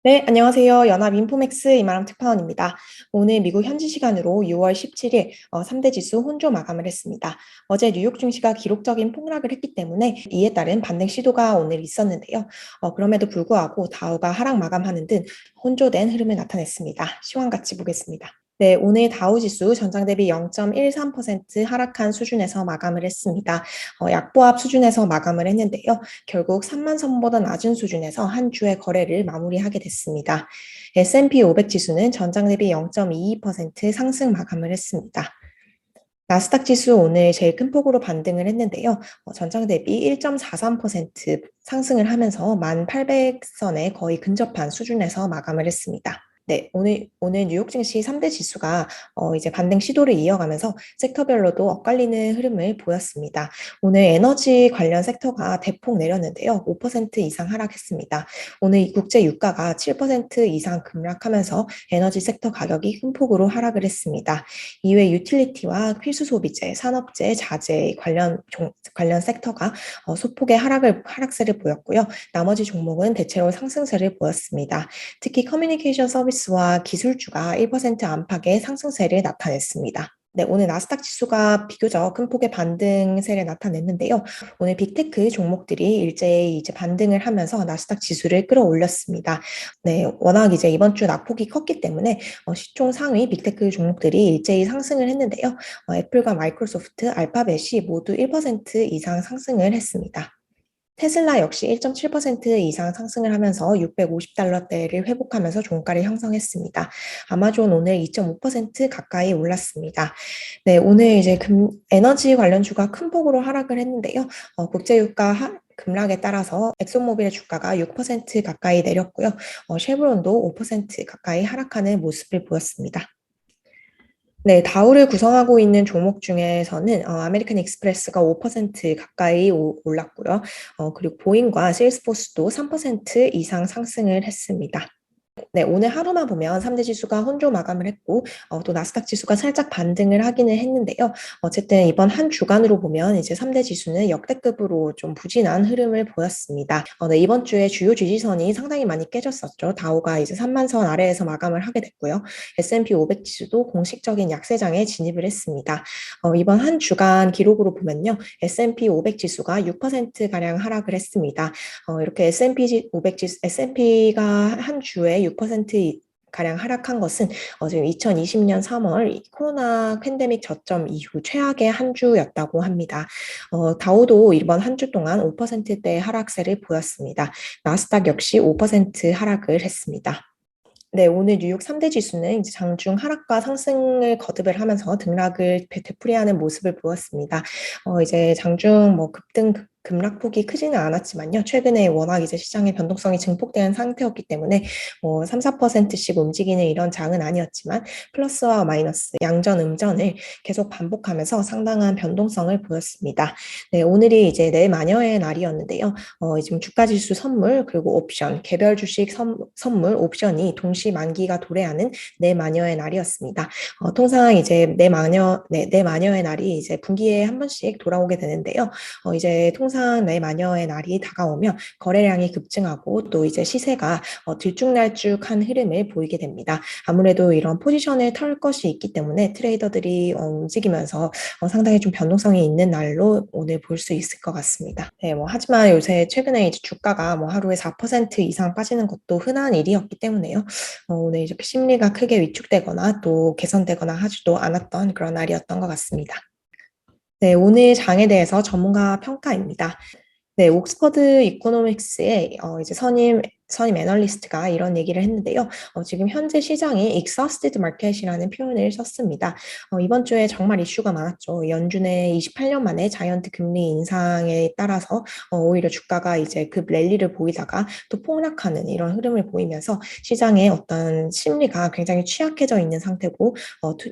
네, 안녕하세요. 연합인포맥스 이마람 특파원입니다. 오늘 미국 현지 시간으로 6월 17일 3대 지수 혼조 마감을 했습니다. 어제 뉴욕 증시가 기록적인 폭락을 했기 때문에 이에 따른 반등 시도가 오늘 있었는데요. 그럼에도 불구하고 다우가 하락 마감하는 등 혼조된 흐름을 나타냈습니다. 시황 같이 보겠습니다. 네, 오늘 다우 지수 전장 대비 0.13% 하락한 수준에서 마감을 했습니다. 약보합 수준에서 마감을 했는데요. 결국 3만 선보다 낮은 수준에서 한 주의 거래를 마무리하게 됐습니다. S&P 500 지수는 전장 대비 0.22% 상승 마감을 했습니다. 나스닥 지수 오늘 제일 큰 폭으로 반등을 했는데요. 전장 대비 1.43% 상승을 하면서 1800선에 거의 근접한 수준에서 마감을 했습니다. 네, 오늘 뉴욕 증시 3대 지수가 이제 반등 시도를 이어가면서 섹터별로도 엇갈리는 흐름을 보였습니다. 오늘 에너지 관련 섹터가 대폭 내렸는데요. 5% 이상 하락했습니다. 오늘 이 국제 유가가 7% 이상 급락하면서 에너지 섹터 가격이 큰 폭으로 하락을 했습니다. 이외 유틸리티와 필수 소비재, 산업재, 자재 관련 섹터가 소폭의 하락세를 보였고요. 나머지 종목은 대체로 상승세를 보였습니다. 특히 커뮤니케이션 서비스와 기술주가 1% 안팎의 상승세를 나타냈습니다. 네, 오늘 나스닥 지수가 비교적 큰 폭의 반등세를 나타냈는데요. 오늘 빅테크 종목들이 일제히 이제 반등을 하면서 나스닥 지수를 끌어올렸습니다. 네, 워낙 이제 이번 주 낙폭이 컸기 때문에 시총 상위 빅테크 종목들이 일제히 상승을 했는데요. 애플과 마이크로소프트, 알파벳이 모두 1% 이상 상승을 했습니다. 테슬라 역시 1.7% 이상 상승을 하면서 650달러대를 회복하면서 종가를 형성했습니다. 아마존 오늘 2.5% 가까이 올랐습니다. 네, 오늘 이제 에너지 관련주가 큰 폭으로 하락을 했는데요. 국제유가 급락에 따라서 엑소모빌의 주가가 6% 가까이 내렸고요. 쉐브론도 5% 가까이 하락하는 모습을 보였습니다. 네, 다우를 구성하고 있는 종목 중에서는 아메리칸 익스프레스가 5% 가까이 올랐고요. 그리고 보잉과 세일스포스도 3% 이상 상승을 했습니다. 네, 오늘 하루만 보면 3대 지수가 혼조 마감을 했고, 또 나스닥 지수가 살짝 반등을 하기는 했는데요. 어쨌든 이번 한 주간으로 보면 이제 3대 지수는 역대급으로 좀 부진한 흐름을 보였습니다. 네, 이번 주에 주요 지지선이 상당히 많이 깨졌었죠. 다우가 이제 3만 선 아래에서 마감을 하게 됐고요. S&P 500 지수도 공식적인 약세장에 진입을 했습니다. 이번 한 주간 기록으로 보면요. S&P 500 지수가 6%가량 하락을 했습니다. 이렇게 S&P 500 지수, S&P가 한 주에 6% 가량 하락한 것은 지금 2020년 3월 코로나 팬데믹 저점 이후 최악의 한 주였다고 합니다. 다우도 이번 한 주 동안 5%대 하락세를 보였습니다. 나스닥 역시 5% 하락을 했습니다. 네, 오늘 뉴욕 3대 지수는 이제 장중 하락과 상승을 거듭을 하면서 등락을 되풀이하는 모습을 보였습니다. 이제 장중 뭐 급락폭이 크지는 않았지만요. 최근에 워낙 이제 시장의 변동성이 증폭되는 상태였기 때문에 3, 4%씩 움직이는 이런 장은 아니었지만 플러스와 마이너스, 양전, 음전을 계속 반복하면서 상당한 변동성을 보였습니다. 네, 오늘이 이제 내마녀의 날이었는데요. 지금 주가지수 선물 그리고 옵션, 개별 주식 선물, 옵션이 동시 만기가 도래하는 내마녀의 날이었습니다. 통상 이제 내마녀의 날이 이제 분기에 한 번씩 돌아오게 되는데요. 이제 통상 내마녀의 날이 다가오면 거래량이 급증하고 또 이제 시세가 들쭉날쭉한 흐름을 보이게 됩니다. 아무래도 이런 포지션을 털 것이 있기 때문에 트레이더들이 움직이면서 상당히 좀 변동성이 있는 날로 오늘 볼 수 있을 것 같습니다. 네, 하지만 요새 최근에 이제 주가가 하루에 4% 이상 빠지는 것도 흔한 일이었기 때문에요. 오늘 이렇게 심리가 크게 위축되거나 또 개선되거나 하지도 않았던 그런 날이었던 것 같습니다. 네, 오늘 장에 대해서 전문가 평가입니다. 네, 옥스퍼드 이코노믹스의 이제 선임 애널리스트가 이런 얘기를 했는데요. 지금 현재 시장이 exhausted market이라는 표현을 썼습니다. 이번 주에 정말 이슈가 많았죠. 연준의 28년 만에 자이언트 금리 인상에 따라서 오히려 주가가 이제 급 랠리를 보이다가 또 폭락하는 이런 흐름을 보이면서 시장의 어떤 심리가 굉장히 취약해져 있는 상태고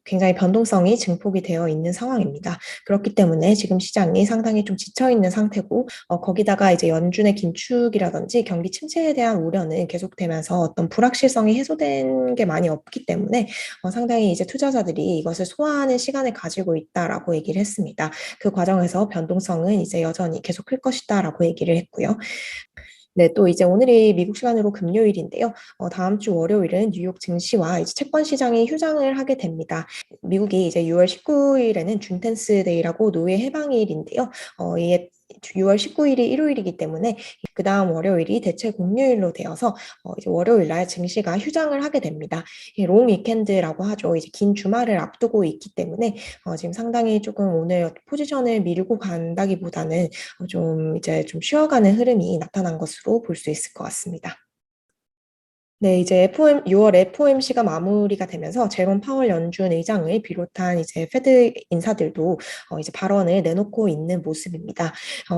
굉장히 변동성이 증폭이 되어 있는 상황입니다. 그렇기 때문에 지금 시장이 상당히 좀 지쳐 있는 상태고 거기다가 이제 연준의 긴축이라든지 경기 침체에 대한 우려는 계속되면서 어떤 불확실성이 해소된 게 많이 없기 때문에 상당히 이제 투자자들이 이것을 소화하는 시간을 가지고 있다라고 얘기를 했습니다. 그 과정에서 변동성은 이제 여전히 계속 클 것이다라고 얘기를 했고요. 네, 또 이제 오늘이 미국 시간으로 금요일인데요. 다음 주 월요일은 뉴욕 증시와 이제 채권 시장이 휴장을 하게 됩니다. 미국이 이제 6월 19일에는 준텐스 데이라고 노예 해방일인데요. 이게 6월 19일이 일요일이기 때문에 그 다음 월요일이 대체 공휴일로 되어서 이제 월요일 날 증시가 휴장을 하게 됩니다. 롱 위켄드라고 하죠. 이제 긴 주말을 앞두고 있기 때문에 지금 상당히 조금 오늘 포지션을 밀고 간다기보다는 좀 이제 좀 쉬어가는 흐름이 나타난 것으로 볼 수 있을 것 같습니다. 네, 이제 6월 FOMC가 마무리가 되면서 제롬 파월 연준 의장을 비롯한 이제 페드 인사들도 이제 발언을 내놓고 있는 모습입니다.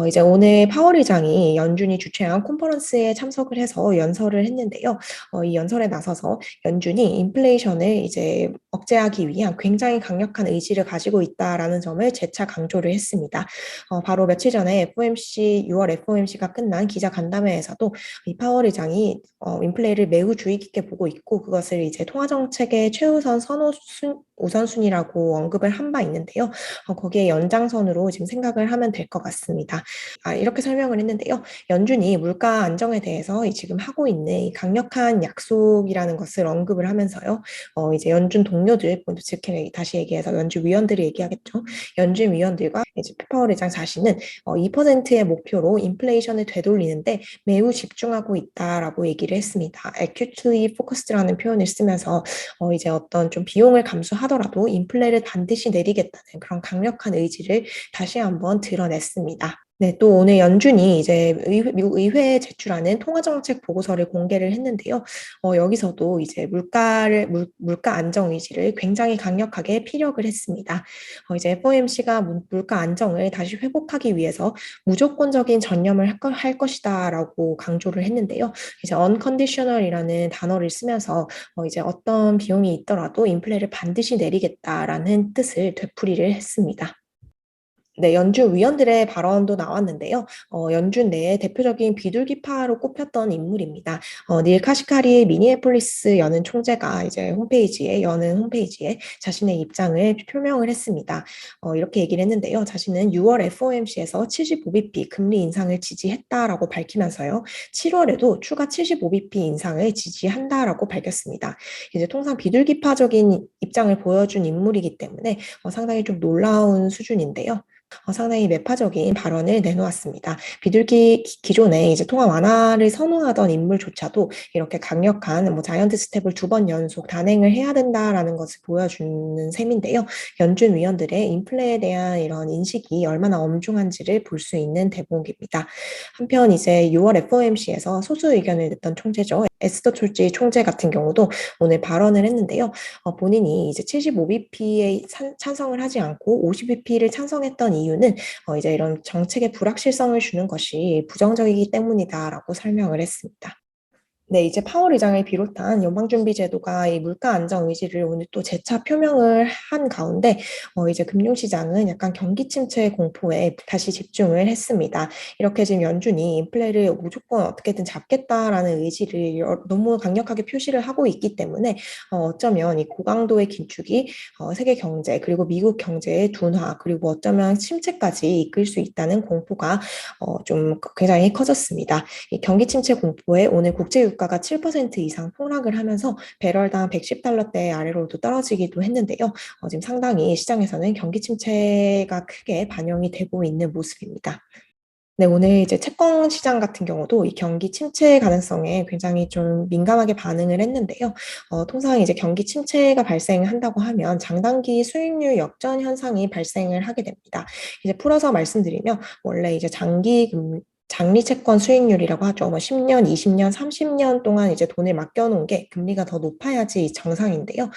이제 오늘 파월 의장이 연준이 주최한 컨퍼런스에 참석을 해서 연설을 했는데요. 이 연설에 나서서 연준이 인플레이션을 이제 억제하기 위한 굉장히 강력한 의지를 가지고 있다라는 점을 재차 강조를 했습니다. 바로 며칠 전에 6월 FOMC가 끝난 기자 간담회에서도 이 파월 의장이 인플레를 매우 주의 깊게 보고 있고 그것을 이제 통화 정책의 최우선 우선순위라고 언급을 한 바 있는데요. 거기에 연장선으로 지금 생각을 하면 될 것 같습니다. 이렇게 설명을 했는데요. 연준이 물가 안정에 대해서 지금 하고 있는 이 강력한 약속이라는 것을 언급을 하면서요. 이제 연준 동료들, 즉 다시 얘기해서 연준 위원들이 얘기하겠죠. 연준 위원들과 이제 파월 의장 자신은 2%의 목표로 인플레이션을 되돌리는데 매우 집중하고 있다라고 얘기를 했습니다. acutely focused라는 표현을 쓰면서 이제 어떤 좀 비용을 감수하더라도 인플레를 반드시 내리겠다는 그런 강력한 의지를 다시 한번 드러냈습니다. 네, 또 오늘 연준이 이제 미국 의회에 제출하는 통화정책 보고서를 공개를 했는데요. 여기서도 이제 물가 안정 의지를 굉장히 강력하게 피력을 했습니다. 이제 FOMC가 물가 안정을 다시 회복하기 위해서 무조건적인 전념을 할 것이다라고 강조를 했는데요. 이제 unconditional이라는 단어를 쓰면서 이제 어떤 비용이 있더라도 인플레를 반드시 내리겠다라는 뜻을 되풀이를 했습니다. 네, 연준 위원들의 발언도 나왔는데요. 연준 내에 대표적인 비둘기파로 꼽혔던 인물입니다. 닐 카시카리 미니애폴리스 연은 총재가 이제 여는 홈페이지에 자신의 입장을 표명을 했습니다. 이렇게 얘기를 했는데요. 자신은 6월 FOMC에서 75bp 금리 인상을 지지했다라고 밝히면서요. 7월에도 추가 75bp 인상을 지지한다라고 밝혔습니다. 이제 통상 비둘기파적인 입장을 보여준 인물이기 때문에 상당히 좀 놀라운 수준인데요. 상당히 매파적인 발언을 내놓았습니다. 기존에 이제 통화 완화를 선호하던 인물조차도 이렇게 강력한 자이언트 스텝을 2번 연속 단행을 해야 된다라는 것을 보여주는 셈인데요. 연준 위원들의 인플레에 대한 이런 인식이 얼마나 엄중한지를 볼 수 있는 대목입니다. 한편 이제 6월 FOMC에서 소수 의견을 냈던 총재죠. 에스더 촐지 총재 같은 경우도 오늘 발언을 했는데요. 본인이 이제 75bp에 찬성을 하지 않고 50bp를 찬성했던 이유는 이제 이런 정책의 불확실성을 주는 것이 부정적이기 때문이다라고 설명을 했습니다. 네, 이제 파월 의장을 비롯한 연방준비제도가 이 물가 안정 의지를 오늘 또 재차 표명을 한 가운데 이제 금융시장은 약간 경기 침체 공포에 다시 집중을 했습니다. 이렇게 지금 연준이 인플레를 무조건 어떻게든 잡겠다라는 의지를 너무 강력하게 표시를 하고 있기 때문에 어쩌면 이 고강도의 긴축이 세계 경제 그리고 미국 경제의 둔화 그리고 어쩌면 침체까지 이끌 수 있다는 공포가 좀 굉장히 커졌습니다. 이 경기 침체 공포에 오늘 국제유가가 7% 이상 폭락을 하면서 배럴당 110달러대 아래로도 떨어지기도 했는데요. 지금 상당히 시장에서는 경기 침체가 크게 반영이 되고 있는 모습입니다. 네, 오늘 이제 채권 시장 같은 경우도 이 경기 침체 가능성에 굉장히 좀 민감하게 반응을 했는데요. 통상 이제 경기 침체가 발생한다고 하면 장단기 수익률 역전 현상이 발생을 하게 됩니다. 이제 풀어서 말씀드리면 원래 이제 장리 채권 수익률이라고 하죠. 10년, 20년, 30년 동안 이제 돈을 맡겨놓은 게 금리가 더 높아야지 정상인데요.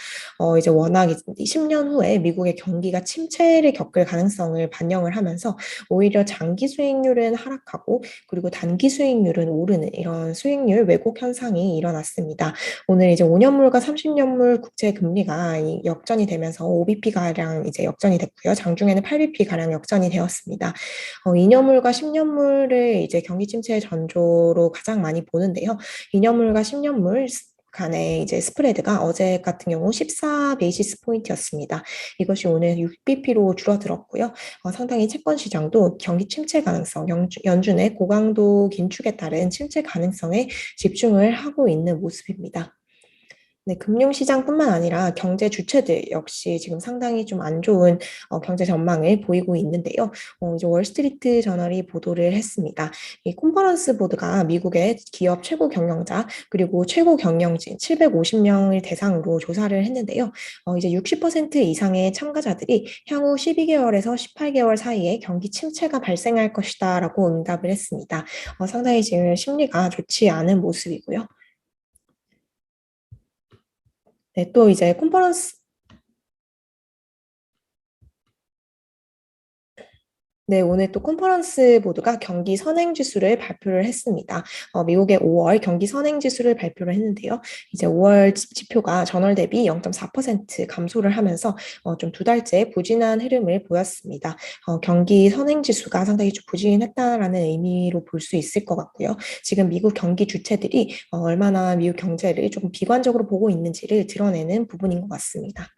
이제 워낙 10년 후에 미국의 경기가 침체를 겪을 가능성을 반영을 하면서 오히려 장기 수익률은 하락하고 그리고 단기 수익률은 오르는 이런 수익률 왜곡 현상이 일어났습니다. 오늘 이제 5년물과 30년물 국채 금리가 역전이 되면서 5bp 가량 이제 역전이 됐고요. 장중에는 8bp 가량 역전이 되었습니다. 2년물과 10년물을 이제 경기 침체의 전조로 가장 많이 보는데요. 2년물과 10년물 간의 이제 스프레드가 어제 같은 경우 14 베이시스 포인트였습니다. 이것이 오늘 6bp로 줄어들었고요. 상당히 채권 시장도 경기 침체 가능성, 연준의 고강도 긴축에 따른 침체 가능성에 집중을 하고 있는 모습입니다. 네, 금융시장뿐만 아니라 경제 주체들 역시 지금 상당히 좀 안 좋은 경제 전망을 보이고 있는데요. 이제 월스트리트 저널이 보도를 했습니다. 이 컨퍼런스 보드가 미국의 기업 최고 경영자 그리고 최고 경영진 750명을 대상으로 조사를 했는데요. 이제 60% 이상의 참가자들이 향후 12개월에서 18개월 사이에 경기 침체가 발생할 것이다라고 응답을 했습니다. 상당히 지금 심리가 좋지 않은 모습이고요. 네, 또 이제 컨퍼런스 네, 오늘 또 컨퍼런스 보드가 경기 선행 지수를 발표를 했습니다. 미국의 5월 경기 선행 지수를 발표를 했는데요. 이제 5월 지표가 전월 대비 0.4% 감소를 하면서 좀 두 달째 부진한 흐름을 보였습니다. 경기 선행 지수가 상당히 좀 부진했다라는 의미로 볼 수 있을 것 같고요. 지금 미국 경기 주체들이 얼마나 미국 경제를 조금 비관적으로 보고 있는지를 드러내는 부분인 것 같습니다.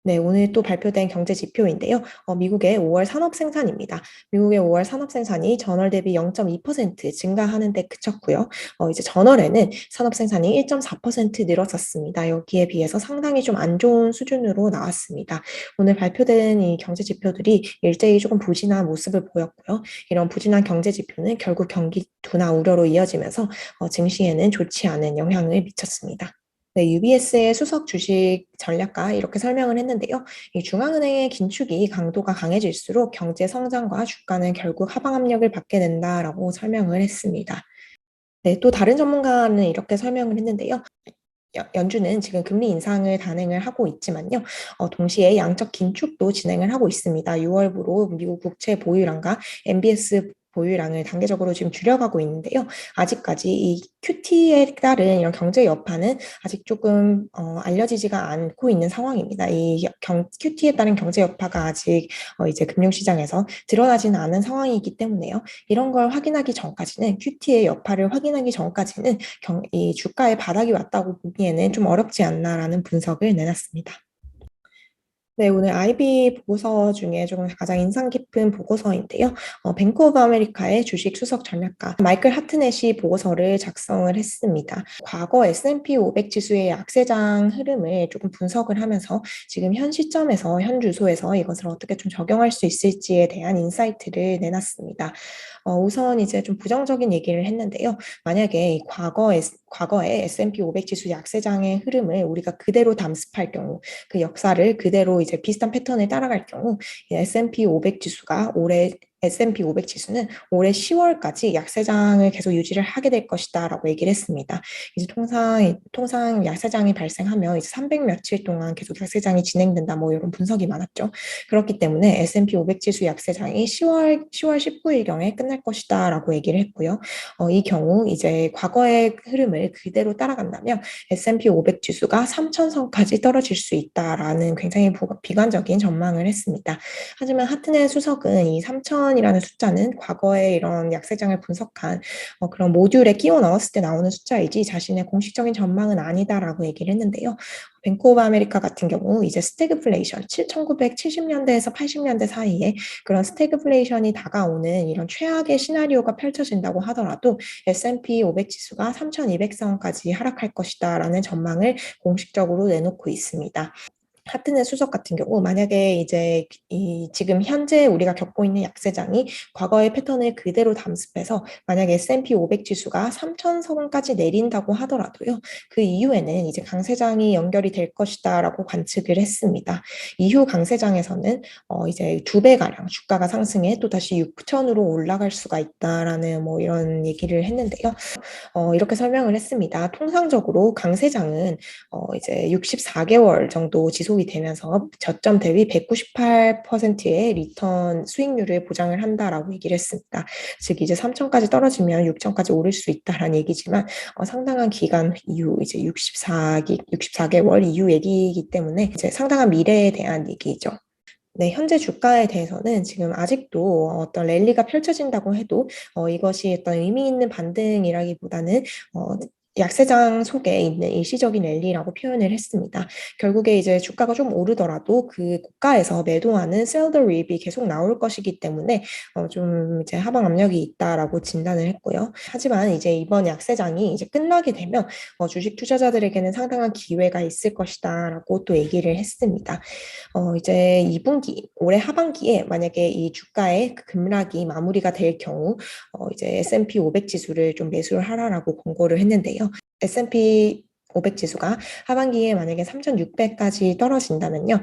네, 오늘 또 발표된 경제 지표인데요. 미국의 5월 산업 생산입니다. 미국의 5월 산업 생산이 전월 대비 0.2% 증가하는 데 그쳤고요. 이제 전월에는 산업 생산이 1.4% 늘어섰습니다. 여기에 비해서 상당히 좀 안 좋은 수준으로 나왔습니다. 오늘 발표된 이 경제 지표들이 일제히 조금 부진한 모습을 보였고요. 이런 부진한 경제 지표는 결국 경기 둔화 우려로 이어지면서 증시에는 좋지 않은 영향을 미쳤습니다. 네, UBS의 수석 주식 전략가 이렇게 설명을 했는데요. 이 중앙은행의 긴축이 강도가 강해질수록 경제 성장과 주가는 결국 하방 압력을 받게 된다라고 설명을 했습니다. 네, 또 다른 전문가는 이렇게 설명을 했는데요. 연준은 지금 금리 인상을 단행을 하고 있지만요. 동시에 양적 긴축도 진행을 하고 있습니다. 6월부로 미국 국채 보유량과 MBS 보유량을 단계적으로 지금 줄여가고 있는데요. 아직까지 이 QT에 따른 이런 경제 여파는 아직 조금 알려지지가 않고 있는 상황입니다. QT에 따른 경제 여파가 아직 이제 금융시장에서 드러나지는 않은 상황이기 때문에요. 이런 걸 확인하기 전까지는 QT의 여파를 확인하기 전까지는 이 주가의 바닥이 왔다고 보기에는 좀 어렵지 않나라는 분석을 내놨습니다. 네, 오늘 IB 보고서 중에 조금 가장 인상 깊은 보고서인데요. 뱅크 오브 아메리카의 주식 수석 전략가 마이클 하트넷이 보고서를 작성을 했습니다. 과거 S&P 500 지수의 약세장 흐름을 조금 분석을 하면서 지금 현 시점에서 현 주소에서 이것을 어떻게 좀 적용할 수 있을지에 대한 인사이트를 내놨습니다. 우선 이제 좀 부정적인 얘기를 했는데요. 만약에 과거에 S&P 500 지수 약세장의 흐름을 우리가 그대로 담습할 경우 그 역사를 그대로 이제 비슷한 패턴을 따라갈 경우 S&P 500 지수가 S&P 500 지수는 올해 10월까지 약세장을 계속 유지를 하게 될 것이다라고 얘기를 했습니다. 이제 통상 약세장이 발생하면 이제 300 며칠 동안 계속 약세장이 진행된다 뭐 이런 분석이 많았죠. 그렇기 때문에 S&P 500 지수 약세장이 10월 19일경에 끝날 것이다라고 얘기를 했고요. 이 경우 이제 과거의 흐름을 그대로 따라간다면 S&P 500 지수가 3,000선까지 떨어질 수 있다라는 굉장히 비관적인 전망을 했습니다. 하지만 하트넷 수석은 이 3,000이라는 숫자는 과거의 이런 약세장을 분석한 그런 모듈에 끼워 넣었을 때 나오는 숫자이지 자신의 공식적인 전망은 아니다라고 얘기를 했는데요. 뱅크 오브 아메리카 같은 경우 이제 스태그플레이션 1970년대에서 80년대 사이에 그런 스태그플레이션이 다가오는 이런 최악의 시나리오가 펼쳐진다고 하더라도 S&P 500 지수가 3,200선까지 하락할 것이다라는 전망을 공식적으로 내놓고 있습니다. 하트넷 수석 같은 경우 만약에 이제 지금 현재 우리가 겪고 있는 약세장이 과거의 패턴을 그대로 담습해서 만약에 S&P 500 지수가 3,000선까지 내린다고 하더라도요. 그 이후에는 이제 강세장이 연결이 될 것이다라고 관측을 했습니다. 이후 강세장에서는 이제 2배가량 주가가 상승해 또 다시 6,000으로 올라갈 수가 있다라는 뭐 이런 얘기를 했는데요. 이렇게 설명을 했습니다. 통상적으로 강세장은 이제 64개월 정도 지속이 되면서 저점 대비 198%의 리턴 수익률을 보장을 한다라고 얘기를 했습니다. 즉 이제 3천까지 떨어지면 6천까지 오를 수 있다라는 얘기지만 상당한 기간 이후 이제 64개월 이후 얘기이기 때문에 이제 상당한 미래에 대한 얘기죠. 네, 현재 주가에 대해서는 지금 아직도 어떤 랠리가 펼쳐진다고 해도 이것이 어떤 의미 있는 반등이라기보다는 약세장 속에 있는 일시적인 랠리라고 표현을 했습니다. 결국에 이제 주가가 좀 오르더라도 그 고가에서 매도하는 sell the rip이 계속 나올 것이기 때문에 좀 이제 하방 압력이 있다라고 진단을 했고요. 하지만 이제 이번 약세장이 이제 끝나게 되면 주식 투자자들에게는 상당한 기회가 있을 것이다라고 또 얘기를 했습니다. 이제 2분기, 올해 하반기에 만약에 이 주가의 그 급락이 마무리가 될 경우, 이제 S&P 500 지수를 좀 매수를 하라라고 권고를 했는데요. S&P 500 지수가 하반기에 만약에 3,600까지 떨어진다면요,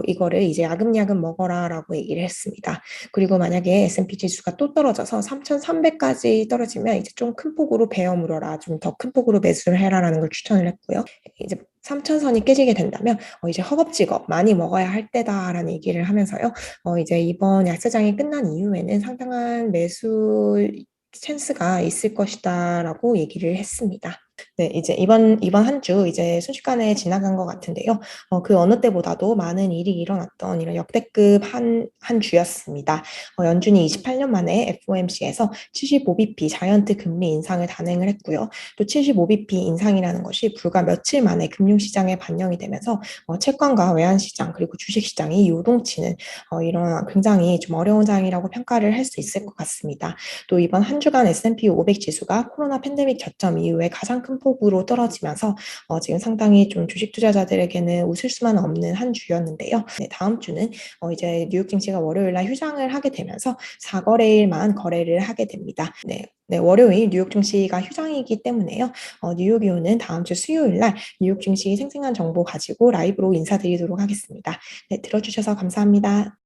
이거를 이제 야금야금 먹어라라고 얘기를 했습니다. 그리고 만약에 S&P 지수가 또 떨어져서 3,300까지 떨어지면 이제 좀 큰 폭으로 베어 물어라, 좀 더 큰 폭으로 매수를 해라라는 걸 추천을 했고요. 이제 3,000선이 깨지게 된다면 이제 허겁지겁 많이 먹어야 할 때다라는 얘기를 하면서요. 이제 이번 약세장이 끝난 이후에는 상당한 매수 찬스가 있을 것이다라고 얘기를 했습니다. 네, 이제 이번 한 주 이제 순식간에 지나간 것 같은데요. 그 어느 때보다도 많은 일이 일어났던 이런 역대급 한 주였습니다. 연준이 28년 만에 FOMC에서 75bp 자이언트 금리 인상을 단행을 했고요. 또 75bp 인상이라는 것이 불과 며칠 만에 금융시장에 반영이 되면서 채권과 외환시장 그리고 주식시장이 요동치는 이런 굉장히 좀 어려운 장이라고 평가를 할 수 있을 것 같습니다. 또 이번 한 주간 S&P 500 지수가 코로나 팬데믹 저점 이후에 가장 큰 폭으로 떨어지면서 지금 상당히 좀 주식 투자자들에게는 웃을 수만 없는 한 주였는데요. 네, 다음 주는 이제 뉴욕 증시가 월요일 날 휴장을 하게 되면서 4거래일만 거래를 하게 됩니다. 네, 네, 월요일 뉴욕 증시가 휴장이기 때문에요. 뉴욕이 오는 다음 주 수요일 날 뉴욕 증시 생생한 정보 가지고 라이브로 인사드리도록 하겠습니다. 네, 들어주셔서 감사합니다.